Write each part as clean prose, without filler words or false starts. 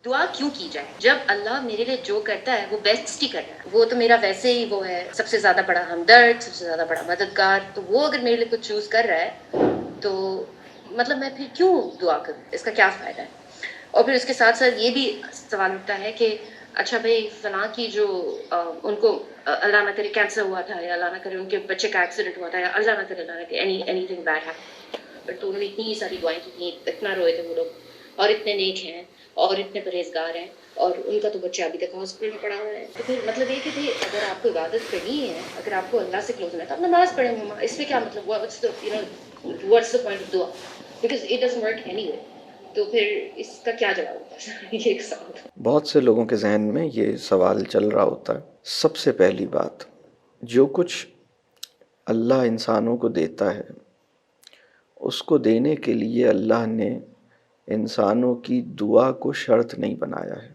دعا کیوں کی جائے جب اللہ میرے لیے جو کرتا ہے وہ بیسٹ ہی کرتا ہے. وہ تو میرا ویسے ہی وہ ہے سب سے زیادہ بڑا ہمدرد، سب سے زیادہ بڑا مددگار. تو وہ اگر میرے لیے کچھ چوز کر رہا ہے تو مطلب میں پھر کیوں دعا کروں؟ اس کا کیا فائدہ ہے؟ اور پھر اس کے ساتھ ساتھ یہ بھی سوال اٹھتا ہے کہ اچھا بھائی فلاں کی جو ان کو اللہ نہ کرے کینسر ہوا تھا، یا اللہ نہ کرے ان کے بچے کا ایکسیڈنٹ ہوا تھا، یا اللہ نہ کرے اللہ نہ کرے اینی تھنگ بیڈ ہے، تو انہوں نے اتنی ساری دعائیں کی، اتنا روئے تھے وہ لوگ، اور اتنے نیک ہیں اور اتنے پرہیزگار ہیں، اور ان کا تو بچہ ابھی تک ہاسپٹل میں پڑا ہوا ہے. تو پھر مطلب یہ کہ بھائی اگر آپ کو عبادت کرنی ہے، اگر آپ کو اللہ سے کلوز ہونا ہے تو آپ نماز پڑھیں مما. اس میں کیا مطلب واٹس دا پوائنٹ آف دعا، because it doesn't work any way. تو پھر اس کا کیا جواب ہوتا ہے؟ یہ ایک سوال تھا. بہت سے لوگوں کے ذہن میں یہ سوال چل رہا ہوتا ہے. سب سے پہلی بات، جو کچھ اللہ انسانوں کو دیتا ہے اس کو دینے کے لیے اللہ نے انسانوں کی دعا کو شرط نہیں بنایا ہے.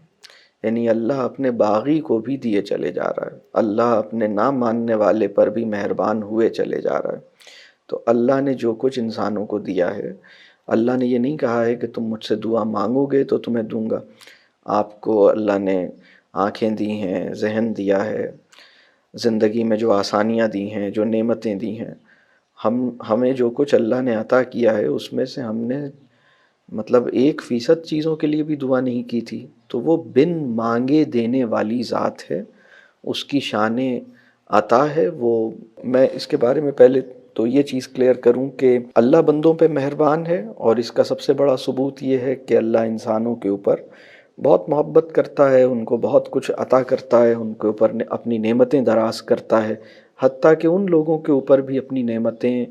یعنی اللہ اپنے باغی کو بھی دیے چلے جا رہا ہے، اللہ اپنے نہ ماننے والے پر بھی مہربان ہوئے چلے جا رہا ہے. تو اللہ نے جو کچھ انسانوں کو دیا ہے، اللہ نے یہ نہیں کہا ہے کہ تم مجھ سے دعا مانگو گے تو تمہیں دوں گا. آپ کو اللہ نے آنکھیں دی ہیں، ذہن دیا ہے، زندگی میں جو آسانیاں دی ہیں، جو نعمتیں دی ہیں، ہمیں جو کچھ اللہ نے عطا کیا ہے اس میں سے ہم نے مطلب 1% چیزوں کے لیے بھی دعا نہیں کی تھی. تو وہ بن مانگے دینے والی ذات ہے، اس کی شان عطا ہے وہ. میں اس کے بارے میں پہلے تو یہ چیز کلیئر کروں کہ اللہ بندوں پہ مہربان ہے، اور اس کا سب سے بڑا ثبوت یہ ہے کہ اللہ انسانوں کے اوپر بہت محبت کرتا ہے، ان کو بہت کچھ عطا کرتا ہے، ان کے اوپر اپنی نعمتیں دراز کرتا ہے، حتیٰ کہ ان لوگوں کے اوپر بھی اپنی نعمتیں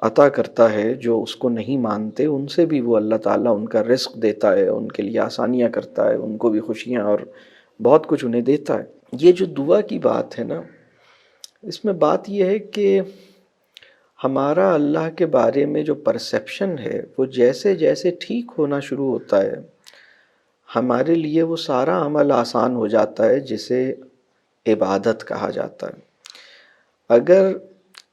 عطا کرتا ہے جو اس کو نہیں مانتے. ان سے بھی وہ اللہ تعالیٰ ان کا رزق دیتا ہے، ان کے لیے آسانیاں کرتا ہے، ان کو بھی خوشیاں اور بہت کچھ انہیں دیتا ہے. یہ جو دعا کی بات ہے نا، اس میں بات یہ ہے کہ ہمارا اللہ کے بارے میں جو پرسیپشن ہے وہ جیسے جیسے ٹھیک ہونا شروع ہوتا ہے، ہمارے لیے وہ سارا عمل آسان ہو جاتا ہے جسے عبادت کہا جاتا ہے. اگر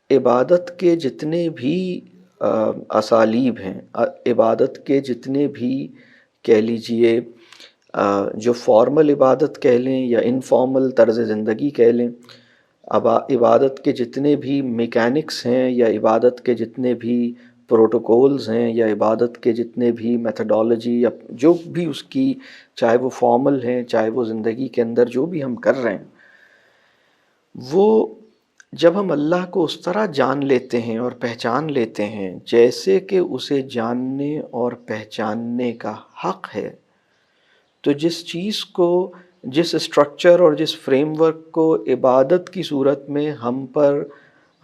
عبادت کے جتنے بھی اسالیب ہیں، عبادت کے جتنے بھی کہہ لیجئے جو فارمل عبادت کہہ لیں یا انفارمل طرز زندگی کہہ لیں، عبادت کے جتنے بھی میکینکس ہیں یا عبادت کے جتنے بھی پروٹوکولز ہیں یا عبادت کے جتنے بھی میتھڈالوجی یا جو بھی اس کی، چاہے وہ فارمل ہیں چاہے وہ زندگی کے اندر جو بھی ہم کر رہے ہیں، وہ جب ہم اللہ کو اس طرح جان لیتے ہیں اور پہچان لیتے ہیں جیسے کہ اسے جاننے اور پہچاننے کا حق ہے، تو جس چیز کو، جس اسٹرکچر اور جس فریم ورک کو عبادت کی صورت میں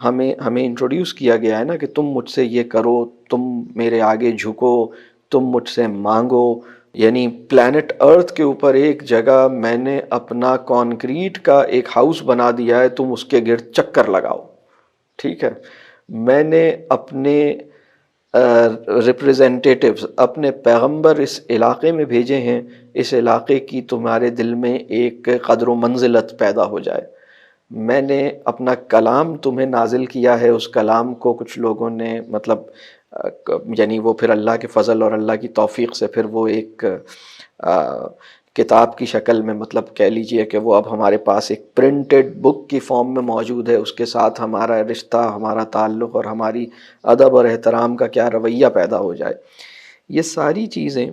ہمیں انٹروڈیوس کیا گیا ہے نا کہ تم مجھ سے یہ کرو، تم میرے آگے جھکو، تم مجھ سے مانگو. یعنی پلانٹ ارتھ کے اوپر ایک جگہ میں نے اپنا کانکریٹ کا ایک ہاؤس بنا دیا ہے، تم اس کے گرد چکر لگاؤ. ٹھیک ہے، میں نے اپنے ریپریزنٹیٹیوز، اپنے پیغمبر اس علاقے میں بھیجے ہیں، اس علاقے کی تمہارے دل میں ایک قدر و منزلت پیدا ہو جائے. میں نے اپنا کلام تمہیں نازل کیا ہے، اس کلام کو کچھ لوگوں نے مطلب یعنی وہ پھر اللہ کے فضل اور اللہ کی توفیق سے پھر وہ ایک کتاب کی شکل میں، مطلب کہہ لیجئے کہ وہ اب ہمارے پاس ایک پرنٹڈ بک کی فارم میں موجود ہے. اس کے ساتھ ہمارا رشتہ، ہمارا تعلق اور ہماری ادب اور احترام کا کیا رویہ پیدا ہو جائے. یہ ساری چیزیں،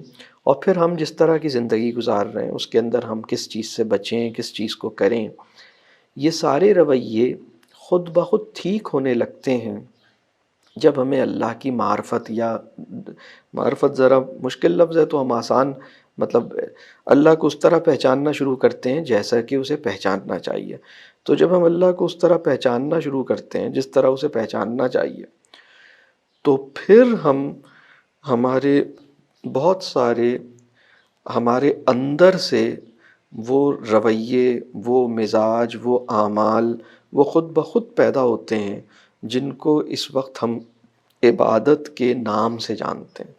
اور پھر ہم جس طرح کی زندگی گزار رہے ہیں اس کے اندر ہم کس چیز سے بچیں، کس چیز کو کریں، یہ سارے رویے خود بخود ٹھیک ہونے لگتے ہیں جب ہمیں اللہ کی معرفت، یا معرفت ذرا مشکل لفظ ہے تو ہم آسان مطلب اللہ کو اس طرح پہچاننا شروع کرتے ہیں جیسا کہ اسے پہچاننا چاہیے. تو جب ہم اللہ کو اس طرح پہچاننا شروع کرتے ہیں جس طرح اسے پہچاننا چاہیے، تو پھر ہمارے بہت سارے ہمارے اندر سے وہ رویے، وہ مزاج، وہ اعمال وہ خود بخود پیدا ہوتے ہیں جن کو اس وقت ہم عبادت کے نام سے جانتے ہیں،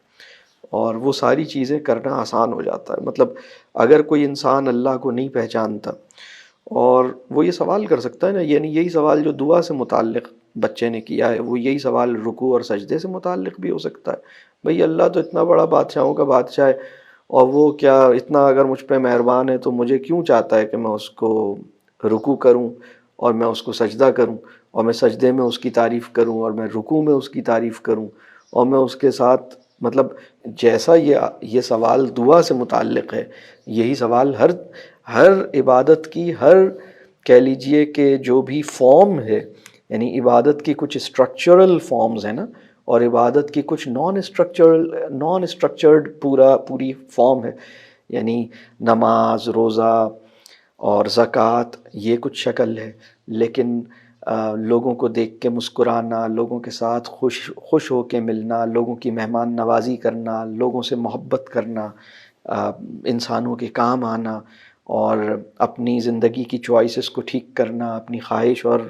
اور وہ ساری چیزیں کرنا آسان ہو جاتا ہے. مطلب اگر کوئی انسان اللہ کو نہیں پہچانتا، اور وہ یہ سوال کر سکتا ہے نا، یعنی یہی سوال جو دعا سے متعلق بچے نے کیا ہے، وہ یہی سوال رکوع اور سجدے سے متعلق بھی ہو سکتا ہے. بھئی اللہ تو اتنا بڑا بادشاہوں کا بادشاہ ہے، اور وہ کیا اتنا اگر مجھ پہ مہربان ہے تو مجھے کیوں چاہتا ہے کہ میں اس کو رکوع کروں اور میں اس کو سجدہ کروں اور میں سجدے میں اس کی تعریف کروں اور میں رکوع میں اس کی تعریف کروں اور میں اس کے ساتھ مطلب جیسا یہ سوال دعا سے متعلق ہے، یہی سوال ہر عبادت کی، ہر کہہ لیجئے کہ جو بھی فارم ہے، یعنی عبادت کی کچھ اسٹرکچرل فارمز ہیں نا، اور عبادت کی کچھ نان اسٹرکچرڈ پوری فارم ہے، یعنی نماز، روزہ اور زکوٰۃ، یہ کچھ شکل ہے، لیکن لوگوں کو دیکھ کے مسکرانا، لوگوں کے ساتھ خوش ہو کے ملنا، لوگوں کی مہمان نوازی کرنا، لوگوں سے محبت کرنا، انسانوں کے کام آنا اور اپنی زندگی کی چوائسز کو ٹھیک کرنا، اپنی خواہش اور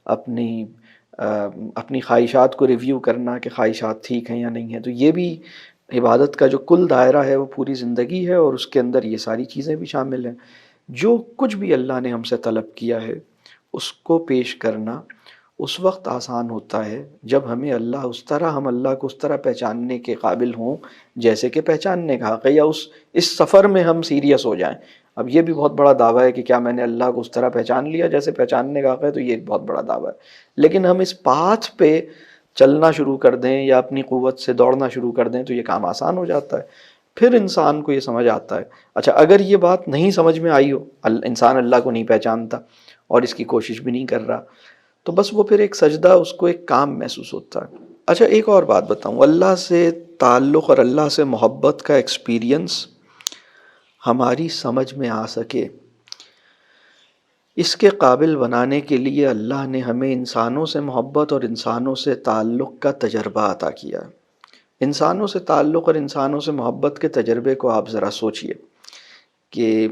اپنی خواہشات کو ریویو کرنا کہ خواہشات ٹھیک ہیں یا نہیں ہیں، تو یہ بھی عبادت کا جو کل دائرہ ہے وہ پوری زندگی ہے، اور اس کے اندر یہ ساری چیزیں بھی شامل ہیں۔ جو کچھ بھی اللہ نے ہم سے طلب کیا ہے اس کو پیش کرنا اس وقت آسان ہوتا ہے جب ہم اللہ کو اس طرح پہچاننے کے قابل ہوں جیسے کہ پہچاننے کا حق ہے، یا اس سفر میں ہم سیریس ہو جائیں۔ اب یہ بھی بہت بڑا دعویٰ ہے کہ کیا میں نے اللہ کو اس طرح پہچان لیا جیسے پہچاننے کا حق ہے، تو یہ بہت بڑا دعویٰ ہے، لیکن ہم اس پاتھ پہ چلنا شروع کر دیں یا اپنی قوت سے دوڑنا شروع کر دیں تو یہ کام آسان ہو جاتا ہے۔ پھر انسان کو یہ سمجھ آتا ہے، اچھا اگر یہ بات نہیں سمجھ میں آئی ہو، انسان اللہ کو نہیں پہچانتا اور اس کی کوشش بھی نہیں کر رہا، تو بس وہ پھر ایک سجدہ، اس کو ایک کام محسوس ہوتا ہے۔ اچھا ایک اور بات بتاؤں، اللہ سے تعلق اور اللہ سے محبت کا ایکسپیرینس ہماری سمجھ میں آ سکے، اس کے قابل بنانے کے لیے اللہ نے ہمیں انسانوں سے محبت اور انسانوں سے تعلق کا تجربہ عطا کیا ہے۔ انسانوں سے تعلق اور انسانوں سے محبت کے تجربے کو آپ ذرا سوچئے کہ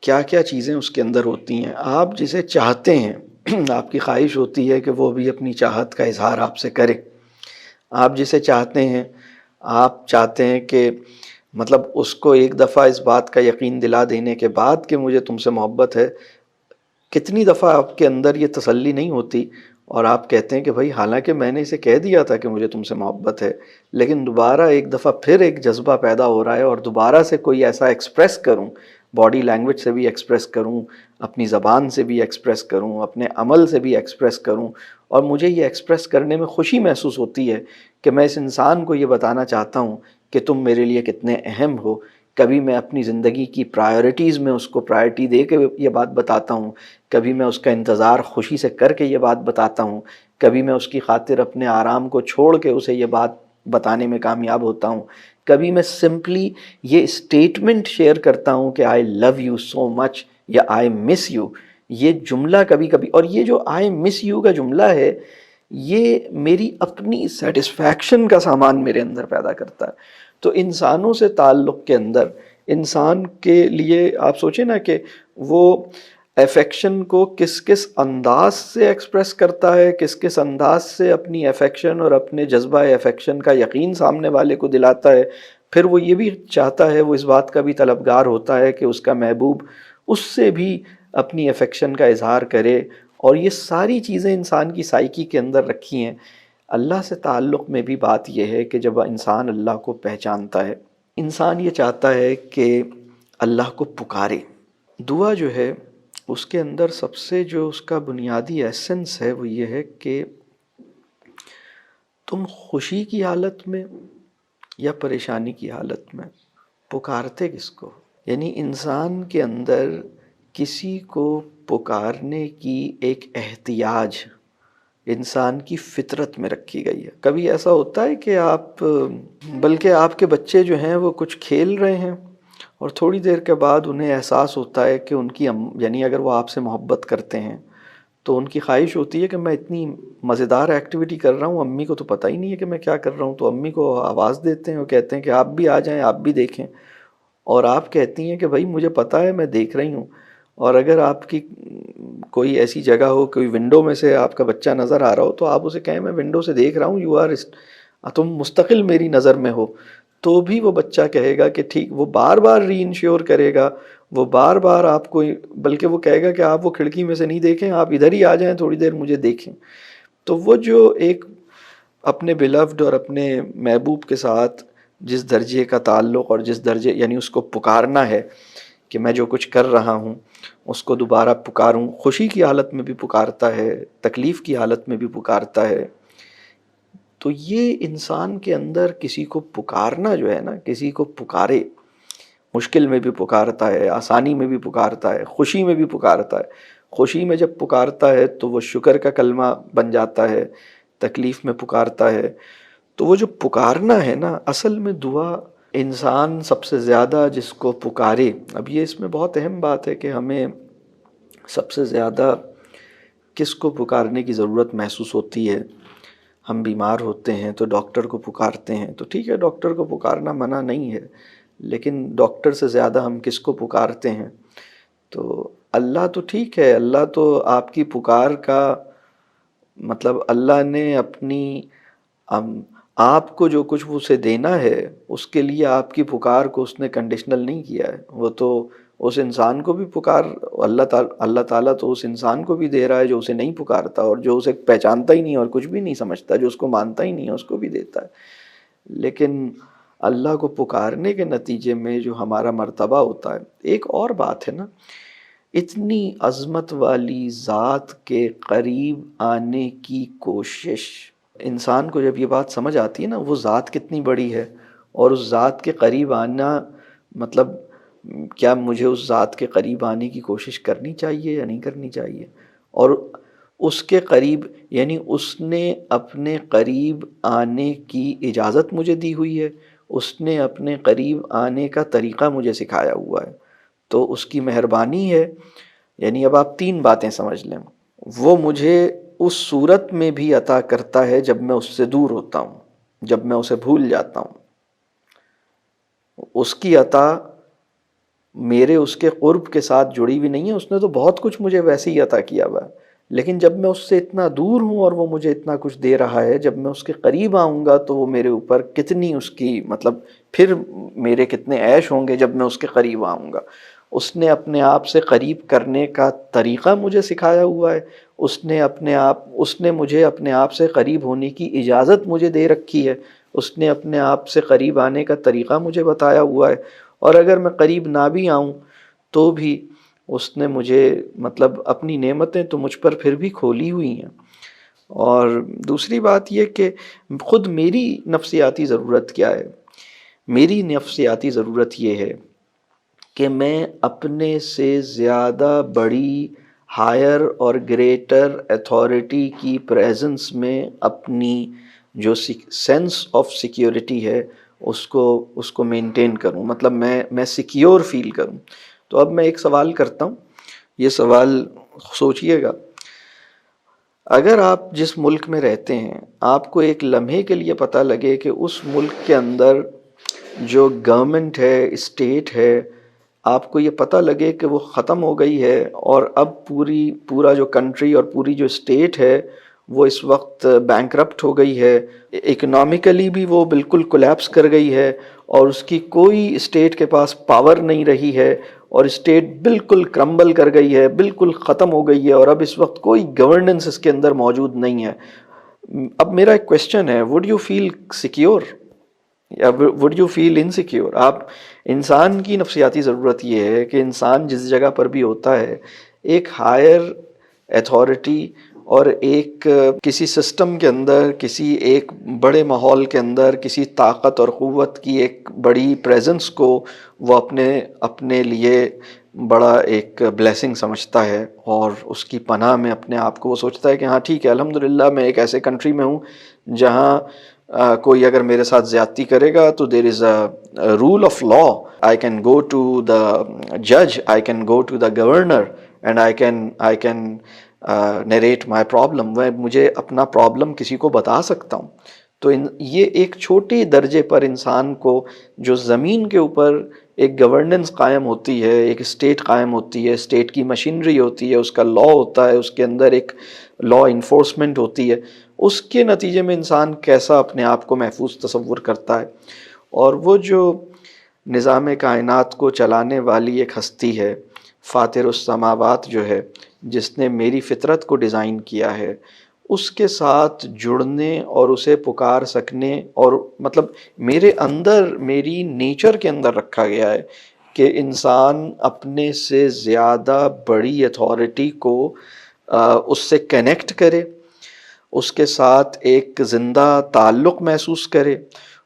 کیا کیا چیزیں اس کے اندر ہوتی ہیں۔ آپ جسے چاہتے ہیں، آپ کی خواہش ہوتی ہے کہ وہ بھی اپنی چاہت کا اظہار آپ سے کرے۔ آپ جسے چاہتے ہیں، آپ چاہتے ہیں کہ مطلب اس کو ایک دفعہ اس بات کا یقین دلا دینے کے بعد کہ مجھے تم سے محبت ہے، کتنی دفعہ آپ کے اندر یہ تسلی نہیں ہوتی اور آپ کہتے ہیں کہ بھائی حالانکہ میں نے اسے کہہ دیا تھا کہ مجھے تم سے محبت ہے، لیکن دوبارہ ایک دفعہ پھر ایک جذبہ پیدا ہو رہا ہے اور دوبارہ سے کوئی ایسا ایکسپریس کروں، باڈی لینگویج سے بھی ایکسپریس کروں، اپنی زبان سے بھی ایکسپریس کروں، اپنے عمل سے بھی ایکسپریس کروں، اور مجھے یہ ایکسپریس کرنے میں خوشی محسوس ہوتی ہے کہ میں اس انسان کو یہ بتانا چاہتا ہوں کہ تم میرے لیے کتنے اہم ہو۔ کبھی میں اپنی زندگی کی پرائیورٹیز میں اس کو پرائیورٹی دے کے یہ بات بتاتا ہوں، کبھی میں اس کا انتظار خوشی سے کر کے یہ بات بتاتا ہوں، کبھی میں اس کی خاطر اپنے آرام کو چھوڑ کے اسے یہ بات بتانے میں کامیاب ہوتا ہوں، کبھی میں سمپلی یہ اسٹیٹمنٹ شیئر کرتا ہوں کہ آئی لو یو سو مچ یا آئی مس یو۔ یہ جملہ کبھی کبھی، اور یہ جو آئی مس یو کا جملہ ہے، یہ میری اپنی سیٹسفیکشن کا سامان میرے اندر پیدا کرتا ہے۔ تو انسانوں سے تعلق کے اندر انسان کے لیے آپ سوچیں نا کہ وہ افیکشن کو کس کس انداز سے ایکسپریس کرتا ہے، کس کس انداز سے اپنی افیکشن اور اپنے جذبہ افیکشن کا یقین سامنے والے کو دلاتا ہے۔ پھر وہ یہ بھی چاہتا ہے، وہ اس بات کا بھی طلبگار ہوتا ہے کہ اس کا محبوب اس سے بھی اپنی افیکشن کا اظہار کرے، اور یہ ساری چیزیں انسان کی سائیکی کے اندر رکھی ہیں۔ اللہ سے تعلق میں بھی بات یہ ہے کہ جب انسان اللہ کو پہچانتا ہے، انسان یہ چاہتا ہے کہ اللہ کو پکارے۔ دعا جو ہے اس کے اندر سب سے جو اس کا بنیادی ایسنس ہے وہ یہ ہے کہ تم خوشی کی حالت میں یا پریشانی کی حالت میں پکارتے کس کو؟ یعنی انسان کے اندر کسی کو پکارنے کی ایک احتیاج انسان کی فطرت میں رکھی گئی ہے۔ کبھی ایسا ہوتا ہے کہ بلکہ آپ کے بچے جو ہیں وہ کچھ کھیل رہے ہیں اور تھوڑی دیر کے بعد انہیں احساس ہوتا ہے کہ ان کی یعنی اگر وہ آپ سے محبت کرتے ہیں تو ان کی خواہش ہوتی ہے کہ میں اتنی مزیدار ایکٹیویٹی کر رہا ہوں، امی کو تو پتہ ہی نہیں ہے کہ میں کیا کر رہا ہوں، تو امی کو آواز دیتے ہیں اور کہتے ہیں کہ آپ بھی آ جائیں، آپ بھی دیکھیں، اور آپ کہتی ہیں کہ بھائی مجھے پتہ ہے میں دیکھ رہی ہوں۔ اور اگر آپ کی کوئی ایسی جگہ ہو، کوئی ونڈو میں سے آپ کا بچہ نظر آ رہا ہو، تو آپ اسے کہیں میں ونڈو سے دیکھ رہا ہوں، تم مستقل میری نظر میں ہو، تو بھی وہ بچہ کہے گا کہ ٹھیک، وہ بار بار ری انشور کرے گا، وہ بار بار آپ کو، بلکہ وہ کہے گا کہ آپ وہ کھڑکی میں سے نہیں دیکھیں، آپ ادھر ہی آ جائیں، تھوڑی دیر مجھے دیکھیں۔ تو وہ جو ایک اپنے بیلوڈ اور اپنے محبوب کے ساتھ جس درجے کا تعلق اور جس درجے یعنی اس کو پکارنا ہے کہ میں جو کچھ کر رہا ہوں اس کو دوبارہ پکاروں، خوشی کی حالت میں بھی پکارتا ہے، تکلیف کی حالت میں بھی پکارتا ہے. تو یہ انسان کے اندر کسی کو پکارنا جو ہے نا، کسی کو پکارے، مشکل میں بھی پکارتا ہے، آسانی میں بھی پکارتا ہے، خوشی میں بھی پکارتا ہے. خوشی میں جب پکارتا ہے تو وہ شکر کا کلمہ بن جاتا ہے، تکلیف میں پکارتا ہے. تو وہ جو پکارنا ہے نا، اصل میں دعا انسان سب سے زیادہ جس کو پکارے. اب یہ اس میں بہت اہم بات ہے کہ ہمیں سب سے زیادہ کس کو پکارنے کی ضرورت محسوس ہوتی ہے. ہم بیمار ہوتے ہیں تو ڈاکٹر کو پکارتے ہیں، تو ٹھیک ہے ڈاکٹر کو پکارنا منع نہیں ہے، لیکن ڈاکٹر سے زیادہ ہم کس کو پکارتے ہیں؟ تو اللہ تو ٹھیک ہے، اللہ تو آپ کی پکار کا مطلب اللہ نے اپنی آپ کو جو کچھ اسے دینا ہے اس کے لیے آپ کی پکار کو اس نے کنڈیشنل نہیں کیا ہے. وہ تو اس انسان کو بھی اللہ تعالیٰ تو اس انسان کو بھی دے رہا ہے جو اسے نہیں پکارتا، اور جو اسے پہچانتا ہی نہیں اور کچھ بھی نہیں سمجھتا، جو اس کو مانتا ہی نہیں ہے، اس کو بھی دیتا ہے. لیکن اللہ کو پکارنے کے نتیجے میں جو ہمارا مرتبہ ہوتا ہے، ایک اور بات ہے نا، اتنی عظمت والی ذات کے قریب آنے کی کوشش. انسان کو جب یہ بات سمجھ آتی ہے نا وہ ذات کتنی بڑی ہے، اور اس ذات کے قریب آنا مطلب کیا مجھے اس ذات کے قریب آنے کی کوشش کرنی چاہیے یا نہیں کرنی چاہیے؟ اور اس کے قریب یعنی اس نے اپنے قریب آنے کی اجازت مجھے دی ہوئی ہے، اس نے اپنے قریب آنے کا طریقہ مجھے سکھایا ہوا ہے. تو اس کی مہربانی ہے. یعنی اب آپ تین باتیں سمجھ لیں. وہ مجھے اس صورت میں بھی عطا کرتا ہے جب میں اس سے دور ہوتا ہوں، جب میں اسے بھول جاتا ہوں. اس کی عطا میرے اس کے قرب کے ساتھ جڑی ہوئی نہیں ہے. اس نے تو بہت کچھ مجھے ویسے ہی عطا کیا ہوا ہے، لیکن جب میں اس سے اتنا دور ہوں اور وہ مجھے اتنا کچھ دے رہا ہے، جب میں اس کے قریب آؤں گا تو وہ میرے اوپر کتنی اس کی مطلب پھر میرے کتنے عیش ہوں گے جب میں اس کے قریب آؤں گا. اس نے اپنے آپ سے قریب کرنے کا طریقہ مجھے سکھایا ہوا ہے. اس نے مجھے اپنے آپ سے قریب ہونے کی اجازت مجھے دے رکھی ہے. اس نے اپنے آپ سے قریب آنے کا طریقہ مجھے بتایا ہوا ہے. اور اگر میں قریب نہ بھی آؤں تو بھی اس نے مجھے مطلب اپنی نعمتیں تو مجھ پر پھر بھی کھولی ہوئی ہیں. اور دوسری بات یہ کہ خود میری نفسیاتی ضرورت کیا ہے؟ میری نفسیاتی ضرورت یہ ہے کہ میں اپنے سے زیادہ بڑی ہائر اور گریٹر ایتھارٹی کی پریزنس میں اپنی جو سینس آف سیکیورٹی ہے اس کو مینٹین کروں، مطلب میں سیکیور فیل کروں. تو اب میں ایک سوال کرتا ہوں، یہ سوال سوچئے گا. اگر آپ جس ملک میں رہتے ہیں، آپ کو ایک لمحے کے لیے پتہ لگے کہ اس ملک کے اندر جو گورنمنٹ ہے، اسٹیٹ ہے، آپ کو یہ پتہ لگے کہ وہ ختم ہو گئی ہے، اور اب پورا جو کنٹری اور پوری جو اسٹیٹ ہے وہ اس وقت بینکرپٹ ہو گئی ہے، اکنامکلی بھی وہ بالکل کولیپس کر گئی ہے، اور اس کی کوئی اسٹیٹ کے پاس پاور نہیں رہی ہے، اور اسٹیٹ بالکل کرمبل کر گئی ہے، بالکل ختم ہو گئی ہے، اور اب اس وقت کوئی گورننس اس کے اندر موجود نہیں ہے. اب میرا ایک کویسچن ہے، وڈ یو فیل سیکیور یا وڈ یو فیل انسیکیور؟ آپ انسان کی نفسیاتی ضرورت یہ ہے کہ انسان جس جگہ پر بھی ہوتا ہے ایک ہائر ایتھارٹی اور ایک کسی سسٹم کے اندر، کسی ایک بڑے ماحول کے اندر، کسی طاقت اور قوت کی ایک بڑی پریزنس کو وہ اپنے لیے بڑا ایک بلیسنگ سمجھتا ہے، اور اس کی پناہ میں اپنے آپ کو وہ سوچتا ہے کہ ہاں ٹھیک ہے، الحمدللہ میں ایک ایسے کنٹری میں ہوں جہاں کوئی اگر میرے ساتھ زیادتی کرے گا تو there is a rule of law. I can go to the جج، I can go to the governor and I can narrate my problem. میں مجھے اپنا پرابلم کسی کو بتا سکتا ہوں. تو یہ ایک چھوٹے درجے پر انسان کو جو زمین کے اوپر ایک گورننس قائم ہوتی ہے، ایک اسٹیٹ قائم ہوتی ہے، اسٹیٹ کی مشینری ہوتی ہے، اس کا لا ہوتا ہے، اس کے اندر ایک لا انفورسمنٹ ہوتی ہے، اس کے نتیجے میں انسان کیسا اپنے آپ کو محفوظ تصور کرتا ہے. اور وہ جو نظام کائنات کو چلانے والی ایک ہستی ہے، فاطر السماوات جو ہے، جس نے میری فطرت کو ڈیزائن کیا ہے، اس کے ساتھ جڑنے اور اسے پکار سکنے، اور مطلب میرے اندر، میری نیچر کے اندر رکھا گیا ہے کہ انسان اپنے سے زیادہ بڑی اتھارٹی کو اس سے کنیکٹ کرے، اس کے ساتھ ایک زندہ تعلق محسوس کرے،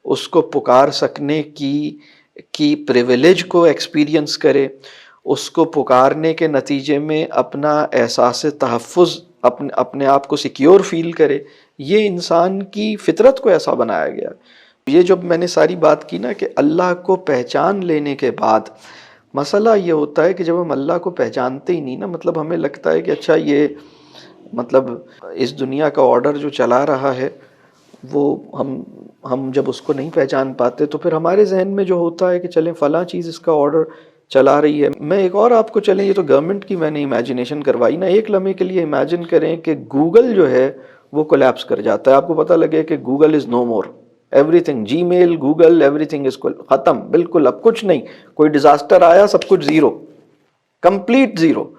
اس کو پکار سکنے کی پریویلیج کو ایکسپیرینس کرے، اس کو پکارنے کے نتیجے میں اپنا احساس تحفظ، اپنے آپ کو سیکیور فیل کرے۔ یہ انسان کی فطرت کو ایسا بنایا گیا۔ یہ جب میں نے ساری بات کی نا کہ اللہ کو پہچان لینے کے بعد، مسئلہ یہ ہوتا ہے کہ جب ہم اللہ کو پہچانتے ہی نہیں نا، مطلب ہمیں لگتا ہے کہ اچھا یہ مطلب اس دنیا کا آرڈر جو چلا رہا ہے وہ ہم جب اس کو نہیں پہچان پاتے تو پھر ہمارے ذہن میں جو ہوتا ہے کہ چلیں فلاں چیز اس کا آرڈر چلا رہی ہے۔ میں ایک اور آپ کو چلیں، یہ تو گورنمنٹ کی میں نے امیجنیشن کروائی نا، ایک لمحے کے لیے امیجن کریں کہ گوگل جو ہے وہ کولیپس کر جاتا ہے، آپ کو پتہ لگے کہ Google is no more, everything, Gmail, Google, everything is ختم، بالکل اب کچھ نہیں، کوئی ڈیزاسٹر آیا سب کچھ زیرو، کمپلیٹ زیرو،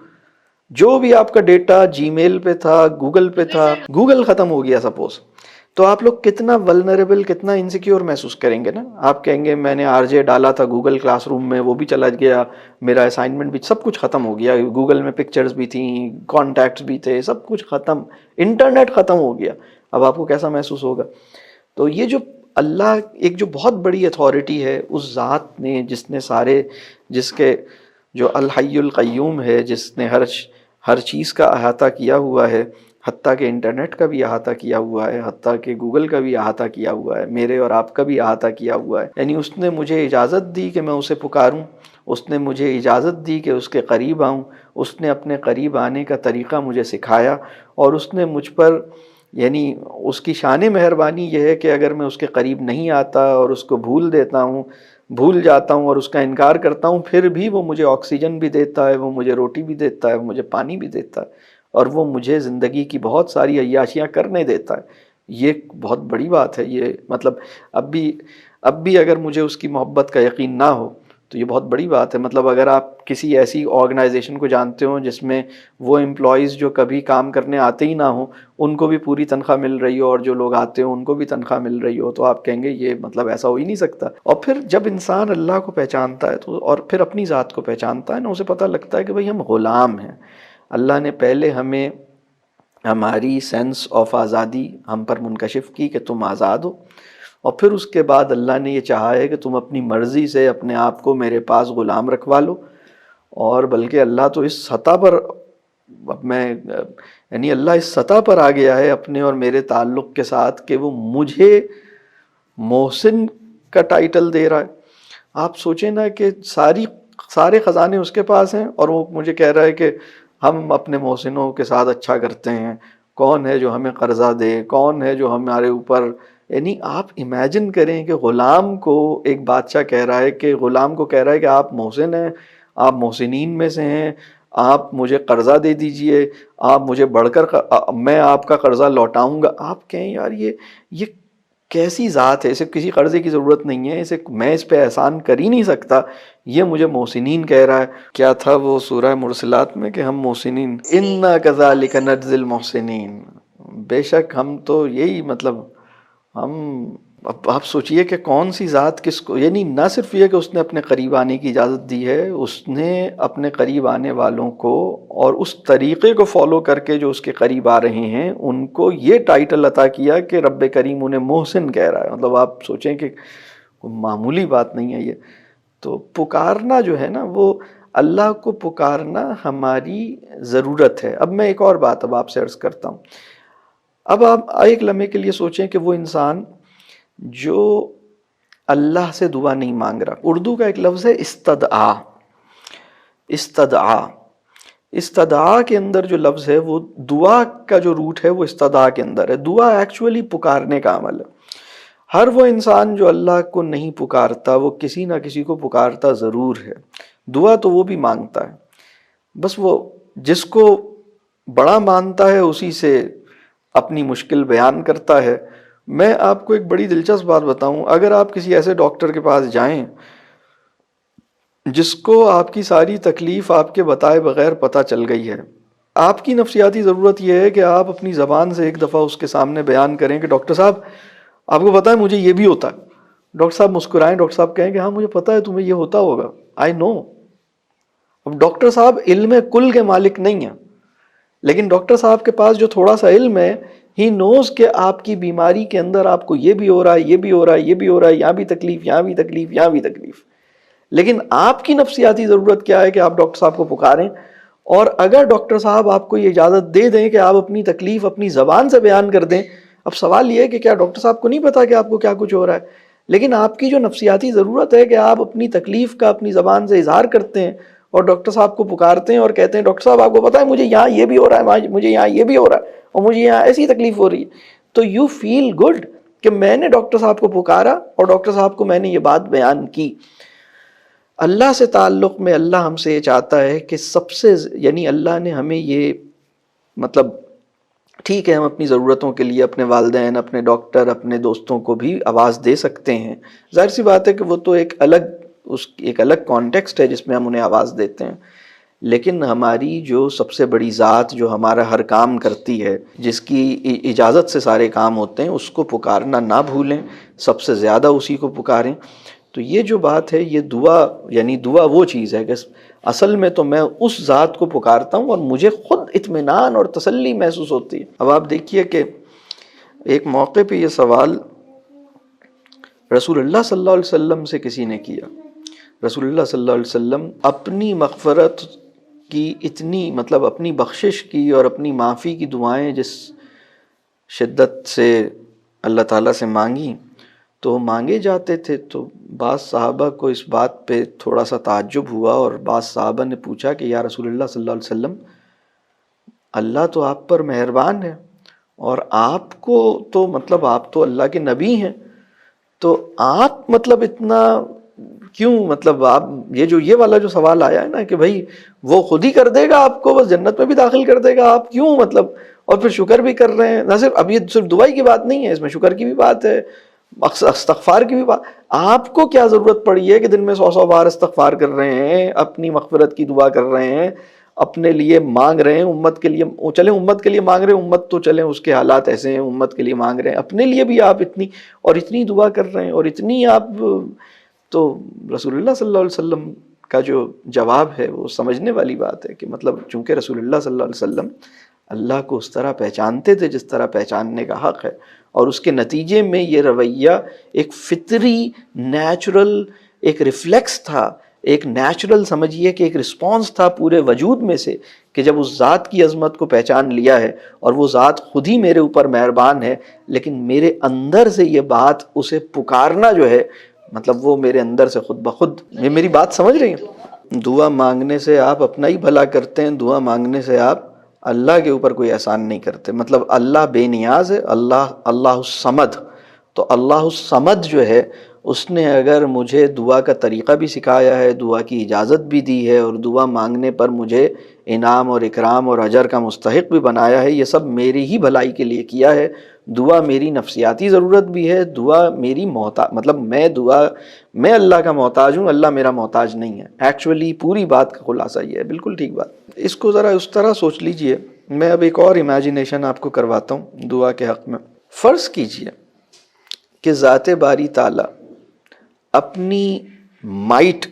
جو بھی آپ کا ڈیٹا جی میل پہ تھا، گوگل پہ تھا، گوگل ختم ہو گیا سپوز، تو آپ لوگ کتنا ولنریبل، کتنا انسیکیور محسوس کریں گے نا۔ آپ کہیں گے میں نے آر جے ڈالا تھا گوگل کلاس روم میں، وہ بھی چلا گیا، میرا اسائنمنٹ بھی، سب کچھ ختم ہو گیا، گوگل میں پکچرز بھی تھیں، کانٹیکٹس بھی تھے، سب کچھ ختم، انٹرنیٹ ختم ہو گیا، اب آپ کو کیسا محسوس ہوگا؟ تو یہ جو اللہ ایک جو بہت بڑی اتھارٹی ہے، اس ذات نے جس نے سارے، جس کے جو الحی القیوم ہے، جس نے ہر چیز کا احاطہ کیا ہوا ہے، حتیٰ کہ انٹرنیٹ کا بھی احاطہ کیا ہوا ہے، حتیٰ کہ گوگل کا بھی احاطہ کیا ہوا ہے، میرے اور آپ کا بھی احاطہ کیا ہوا ہے، یعنی اس نے مجھے اجازت دی کہ میں اسے پکاروں، اس نے مجھے اجازت دی کہ اس کے قریب آؤں، اس نے اپنے قریب آنے کا طریقہ مجھے سکھایا، اور اس نے مجھ پر، یعنی اس کی شان مہربانی یہ ہے کہ اگر میں اس کے قریب نہیں آتا اور اس کو بھول جاتا ہوں اور اس کا انکار کرتا ہوں، پھر بھی وہ مجھے آکسیجن بھی دیتا ہے، وہ مجھے روٹی بھی دیتا ہے، وہ مجھے پانی بھی دیتا ہے، اور وہ مجھے زندگی کی بہت ساری عیاشیاں کرنے دیتا ہے۔ یہ بہت بڑی بات ہے، یہ مطلب اب بھی اگر مجھے اس کی محبت کا یقین نہ ہو تو یہ بہت بڑی بات ہے۔ مطلب اگر آپ کسی ایسی آرگنائزیشن کو جانتے ہوں جس میں وہ امپلائیز جو کبھی کام کرنے آتے ہی نہ ہوں ان کو بھی پوری تنخواہ مل رہی ہو، اور جو لوگ آتے ہوں ان کو بھی تنخواہ مل رہی ہو، تو آپ کہیں گے یہ مطلب ایسا ہو ہی نہیں سکتا۔ اور پھر جب انسان اللہ کو پہچانتا ہے تو، اور پھر اپنی ذات کو پہچانتا ہے نا، اسے پتہ لگتا ہے کہ بھئی ہم غلام ہیں۔ اللہ نے پہلے ہمیں ہماری سینس آف آزادی ہم پر منکشف کی کہ تم آزاد ہو، اور پھر اس کے بعد اللہ نے یہ چاہا ہے کہ تم اپنی مرضی سے اپنے آپ کو میرے پاس غلام رکھوا لو، اور بلکہ اللہ تو اس سطح پر، یعنی اللہ اس سطح پر آ گیا ہے اپنے اور میرے تعلق کے ساتھ کہ وہ مجھے محسن کا ٹائٹل دے رہا ہے۔ آپ سوچیں نا کہ سارے خزانے اس کے پاس ہیں، اور وہ مجھے کہہ رہا ہے کہ ہم اپنے محسنوں کے ساتھ اچھا کرتے ہیں، کون ہے جو ہمیں قرضہ دے، کون ہے جو ہمارے اوپر، یعنی آپ امیجن کریں کہ غلام کو ایک بادشاہ کہہ رہا ہے، کہ غلام کو کہہ رہا ہے کہ آپ محسن ہیں، آپ محسنین میں سے ہیں، آپ مجھے قرضہ دے دیجئے، آپ مجھے بڑھ کر میں آپ کا قرضہ لوٹاؤں گا۔ آپ کہیں یار یہ کیسی ذات ہے، اسے کسی قرضے کی ضرورت نہیں ہے، میں اس پہ احسان کر ہی نہیں سکتا، یہ مجھے محسنین کہہ رہا ہے۔ کیا تھا وہ سورہ مرسلات میں کہ ہم محسنین، اِنَّا كَذَلِكَ نَجْزِي الْمُحْسِنِينَ، بے شک ہم تو یہی، مطلب ہم، اب آپ سوچئے کہ کون سی ذات کس کو، یعنی نہ صرف یہ کہ اس نے اپنے قریب آنے کی اجازت دی ہے، اس نے اپنے قریب آنے والوں کو اور اس طریقے کو فالو کر کے جو اس کے قریب آ رہے ہیں ان کو یہ ٹائٹل عطا کیا کہ رب کریم انہیں محسن کہہ رہا ہے۔ مطلب آپ سوچیں کہ کوئی معمولی بات نہیں ہے یہ۔ تو پکارنا جو ہے نا، وہ اللہ کو پکارنا ہماری ضرورت ہے۔ اب میں ایک اور بات اب آپ سے عرض کرتا ہوں۔ اب آپ ایک لمحے کے لیے سوچیں کہ وہ انسان جو اللہ سے دعا نہیں مانگ رہا، اردو کا ایک لفظ ہے استدعا، استدعا کے اندر جو لفظ ہے وہ دعا کا جو روٹ ہے وہ استدعا کے اندر ہے۔ دعا ایکچولی پکارنے کا عمل ہے۔ ہر وہ انسان جو اللہ کو نہیں پکارتا وہ کسی نہ کسی کو پکارتا ضرور ہے۔ دعا تو وہ بھی مانگتا ہے، بس وہ جس کو بڑا مانتا ہے اسی سے اپنی مشکل بیان کرتا ہے۔ میں آپ کو ایک بڑی دلچسپ بات بتاؤں، اگر آپ کسی ایسے ڈاکٹر کے پاس جائیں جس کو آپ کی ساری تکلیف آپ کے بتائے بغیر پتہ چل گئی ہے، آپ کی نفسیاتی ضرورت یہ ہے کہ آپ اپنی زبان سے ایک دفعہ اس کے سامنے بیان کریں کہ ڈاکٹر صاحب آپ کو پتا ہے مجھے یہ بھی ہوتا ہے. ڈاکٹر صاحب مسکرائیں, ڈاکٹر صاحب کہیں کہ ہاں مجھے پتا ہے تمہیں یہ ہوتا ہوگا, آئی نو. اب ڈاکٹر صاحب علم کل کے مالک نہیں ہیں, لیکن ڈاکٹر صاحب کے پاس جو تھوڑا سا علم ہے, ہی نوز کہ آپ کی بیماری کے اندر آپ کو یہ بھی ہو رہا ہے, یہ بھی ہو رہا ہے, یہ بھی ہو رہا ہے, یہاں بھی تکلیف, یہاں بھی تکلیف, یہاں بھی تکلیف. لیکن آپ کی نفسیاتی ضرورت کیا ہے کہ آپ ڈاکٹر صاحب کو پکاریں, اور اگر ڈاکٹر صاحب آپ کو یہ اجازت دے دیں کہ آپ اپنی تکلیف اپنی زبان سے بیان کر دیں. اب سوال یہ ہے کہ کیا ڈاکٹر صاحب کو نہیں پتا کہ آپ کو کیا کچھ ہو رہا ہے, لیکن آپ کی جو نفسیاتی ضرورت ہے کہ آپ اپنی تکلیف کا اپنی زبان سے اظہار کرتے ہیں اور ڈاکٹر صاحب کو پکارتے ہیں اور کہتے ہیں ڈاکٹر صاحب آپ کو پتا ہے مجھے یہاں یہ بھی ہو رہا ہے, مجھے یہاں یہ بھی ہو رہا ہے, اور مجھے یہاں ایسی تکلیف ہو رہی ہے, تو یو فیل گڈ کہ میں نے ڈاکٹر صاحب کو پکارا اور ڈاکٹر صاحب کو میں نے یہ بات بیان کی. اللہ سے تعلق میں اللہ ہم سے یہ چاہتا ہے کہ سب سے یعنی اللہ نے ہمیں یہ مطلب ٹھیک ہے ہم اپنی ضرورتوں کے لیے اپنے والدین, اپنے ڈاکٹر, اپنے دوستوں کو بھی آواز دے سکتے ہیں. ظاہر سی بات ہے کہ وہ تو ایک الگ کانٹیکسٹ ہے جس میں ہم انہیں آواز دیتے ہیں, لیکن ہماری جو سب سے بڑی ذات جو ہمارا ہر کام کرتی ہے, جس کی اجازت سے سارے کام ہوتے ہیں, اس کو پکارنا نہ بھولیں, سب سے زیادہ اسی کو پکاریں. تو یہ جو بات ہے یہ دعا یعنی دعا وہ چیز ہے کہ اصل میں تو میں اس ذات کو پکارتا ہوں اور مجھے خود اطمینان اور تسلی محسوس ہوتی ہے. اب آپ دیکھیے کہ ایک موقع پہ یہ سوال رسول اللہ صلی اللہ علیہ وسلم سے کسی نے کیا. رسول اللہ صلی اللہ علیہ وسلم اپنی مغفرت کی اتنی مطلب اپنی بخشش کی اور اپنی معافی کی دعائیں جس شدت سے اللہ تعالیٰ سے مانگی تو مانگے جاتے تھے, تو بعض صحابہ کو اس بات پہ تھوڑا سا تعجب ہوا اور بعض صحابہ نے پوچھا کہ یا رسول اللہ صلی اللہ علیہ وسلم اللہ تو آپ پر مہربان ہے اور آپ کو تو مطلب آپ تو اللہ کے نبی ہیں, تو آپ مطلب اتنا کیوں مطلب آپ یہ والا جو سوال آیا ہے نا کہ بھائی وہ خود ہی کر دے گا آپ کو, بس جنت میں بھی داخل کر دے گا, آپ کیوں مطلب اور پھر شکر بھی کر رہے ہیں. نہ صرف اب یہ صرف دعائی کی بات نہیں ہے, اس میں شکر کی بھی بات ہے, استغفار کی بھی بات. آپ کو کیا ضرورت پڑی ہے کہ دن میں 100 بار استغفار کر رہے ہیں, اپنی مغفرت کی دعا کر رہے ہیں, اپنے لیے مانگ رہے ہیں, امت کے لیے چلیں امت کے لیے مانگ رہے ہیں, امت تو چلیں اس کے حالات ایسے ہیں, امت کے لیے مانگ رہے ہیں, اپنے لیے بھی آپ اتنی دعا کر رہے ہیں اور اتنی آپ. تو رسول اللہ صلی اللہ علیہ وسلم کا جو جواب ہے وہ سمجھنے والی بات ہے کہ مطلب چونکہ رسول اللہ صلی اللہ علیہ وسلم اللہ کو اس طرح پہچانتے تھے جس طرح پہچاننے کا حق ہے, اور اس کے نتیجے میں یہ رویہ ایک فطری نیچرل ایک ریفلیکس تھا, ایک نیچرل سمجھیے کہ ایک رسپانس تھا پورے وجود میں سے کہ جب اس ذات کی عظمت کو پہچان لیا ہے اور وہ ذات خود ہی میرے اوپر مہربان ہے, لیکن میرے اندر سے یہ بات اسے پکارنا جو ہے مطلب وہ میرے اندر سے خود بخود. یہ میری بات سمجھ رہی ہیں؟ دعا مانگنے سے آپ اپنا ہی بھلا کرتے ہیں, دعا مانگنے سے آپ اللہ کے اوپر کوئی احسان نہیں کرتے. مطلب اللہ بے نیاز ہے, اللہ الصمد. تو اللہ الصمد جو ہے اس نے اگر مجھے دعا کا طریقہ بھی سکھایا ہے, دعا کی اجازت بھی دی ہے, اور دعا مانگنے پر مجھے انعام اور اکرام اور اجر کا مستحق بھی بنایا ہے, یہ سب میری ہی بھلائی کے لیے کیا ہے. دعا میری نفسیاتی ضرورت بھی ہے, دعا میری مطلب میں اللہ کا محتاج ہوں, اللہ میرا محتاج نہیں ہے. ایکچولی پوری بات کا خلاصہ یہ ہے, بالکل ٹھیک بات. اس کو ذرا اس طرح سوچ لیجئے. میں اب ایک اور امیجنیشن آپ کو کرواتا ہوں دعا کے حق میں. فرض کیجئے کہ ذات باری تعالی اپنی مائٹ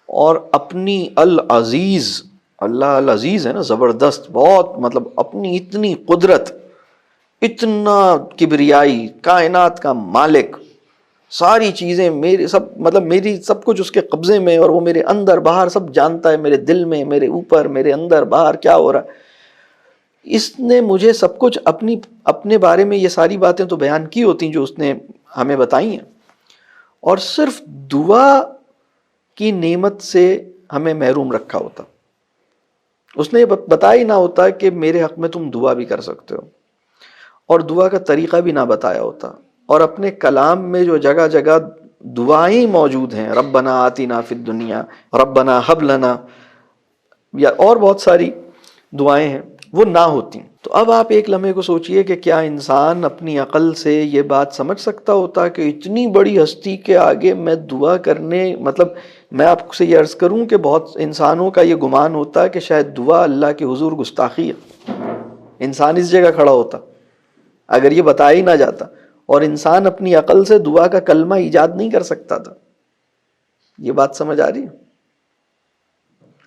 اور اپنی العزیز, اللہ العزیز ہے نا, زبردست, بہت مطلب اپنی اتنی قدرت, اتنا کبریائی, کائنات کا مالک, ساری چیزیں میری سب مطلب میری سب کچھ اس کے قبضے میں, اور وہ میرے اندر باہر سب جانتا ہے, میرے دل میں, میرے اوپر, میرے اندر باہر کیا ہو رہا ہے. اس نے مجھے سب کچھ اپنے بارے میں یہ ساری باتیں تو بیان کی ہوتی جو اس نے ہمیں بتائی ہیں, اور صرف دعا کی نعمت سے ہمیں محروم رکھا ہوتا. اس نے یہ بتایا ہی نہ ہوتا کہ میرے حق میں تم دعا بھی کر سکتے ہو, اور دعا کا طریقہ بھی نہ بتایا ہوتا. اور اپنے کلام میں جو جگہ جگہ دعائیں موجود ہیں, ربنا آتنا فی الدنیا, ربنا حب لنا, یا اور بہت ساری دعائیں ہیں, وہ نہ ہوتی. تو اب آپ ایک لمحے کو سوچئے کہ کیا انسان اپنی عقل سے یہ بات سمجھ سکتا ہوتا کہ اتنی بڑی ہستی کے آگے میں دعا کرنے مطلب میں آپ سے یہ عرض کروں کہ بہت انسانوں کا یہ گمان ہوتا ہے کہ شاید دعا اللہ کے حضور گستاخی ہے، انسان اس جگہ کھڑا ہوتا اگر یہ بتایا ہی نہ جاتا، اور انسان اپنی عقل سے دعا کا کلمہ ایجاد نہیں کر سکتا تھا۔ یہ بات سمجھ آ رہی ہے؟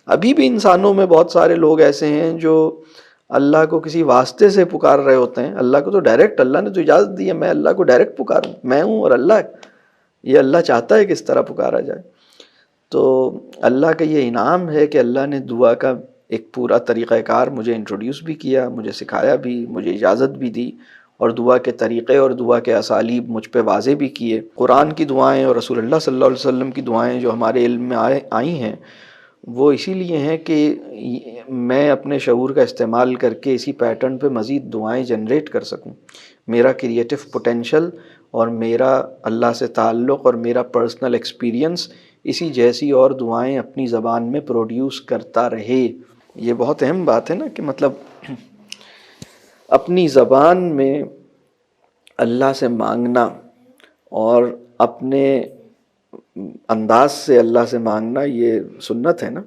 ابھی بھی انسانوں میں بہت سارے لوگ ایسے ہیں جو اللہ کو کسی واسطے سے پکار رہے ہوتے ہیں، اللہ کو تو ڈائریکٹ، اللہ نے تو اجازت دی ہے میں اللہ کو ڈائریکٹ پکاروں، میں ہوں اور اللہ، یہ اللہ چاہتا ہے کہ اس طرح پکارا جائے۔ تو اللہ کا یہ انعام ہے کہ اللہ نے دعا کا ایک پورا طریقہ کار مجھے انٹروڈیوس بھی کیا، مجھے سکھایا بھی، مجھے اجازت بھی دی، اور دعا کے طریقے اور دعا کے اسالیب مجھ پہ واضح بھی کیے۔ قرآن کی دعائیں اور رسول اللہ صلی اللہ علیہ وسلم کی دعائیں جو ہمارے علم میں آئی ہیں، وہ اسی لیے ہیں کہ میں اپنے شعور کا استعمال کر کے اسی پیٹرن پہ مزید دعائیں جنریٹ کر سکوں۔ میرا کریٹو پوٹینشل اور میرا اللہ سے تعلق اور میرا پرسنل ایکسپیرینس اسی جیسی اور دعائیں اپنی زبان میں پروڈیوس کرتا رہے۔ یہ بہت اہم بات ہے نا، کہ مطلب اپنی زبان میں اللہ سے مانگنا اور اپنے انداز سے اللہ سے مانگنا، یہ سنت ہے نا۔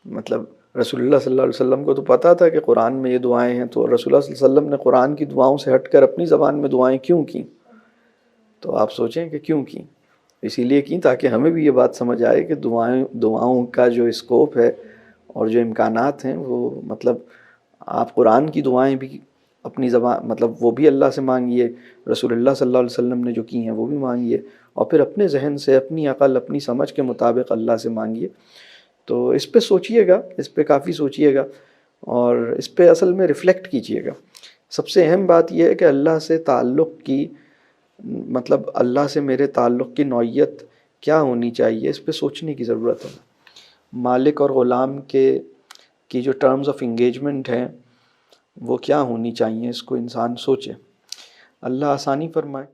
مطلب رسول اللہ صلی اللہ علیہ وسلم کو تو پتہ تھا کہ قرآن میں یہ دعائیں ہیں، تو رسول اللہ صلی اللہ علیہ وسلم نے قرآن کی دعاؤں سے ہٹ کر اپنی زبان میں دعائیں کیوں کیں؟ تو آپ سوچیں کہ کیوں کیں؟ اسی لیے کیں تاکہ ہمیں بھی یہ بات سمجھ آئے کہ دعاؤں کا جو اسکوپ ہے اور جو امکانات ہیں، وہ مطلب آپ قرآن کی دعائیں بھی اپنی زبان، مطلب وہ بھی اللہ سے مانگیے، رسول اللہ صلی اللہ علیہ وسلم نے جو کی ہیں وہ بھی مانگیے، اور پھر اپنے ذہن سے، اپنی عقل، اپنی سمجھ کے مطابق اللہ سے مانگیے۔ تو اس پہ سوچئے گا، اس پہ کافی سوچئے گا، اور اس پہ اصل میں ریفلیکٹ کیجئے گا۔ سب سے اہم بات یہ ہے کہ اللہ سے تعلق کی، مطلب اللہ سے میرے تعلق کی نوعیت کیا ہونی چاہیے، اس پہ سوچنے کی ضرورت ہے۔ مالک اور غلام کی جو ٹرمز آف انگیجمنٹ ہیں وہ کیا ہونی چاہیے، اس کو انسان سوچے۔ اللہ آسانی فرمائے۔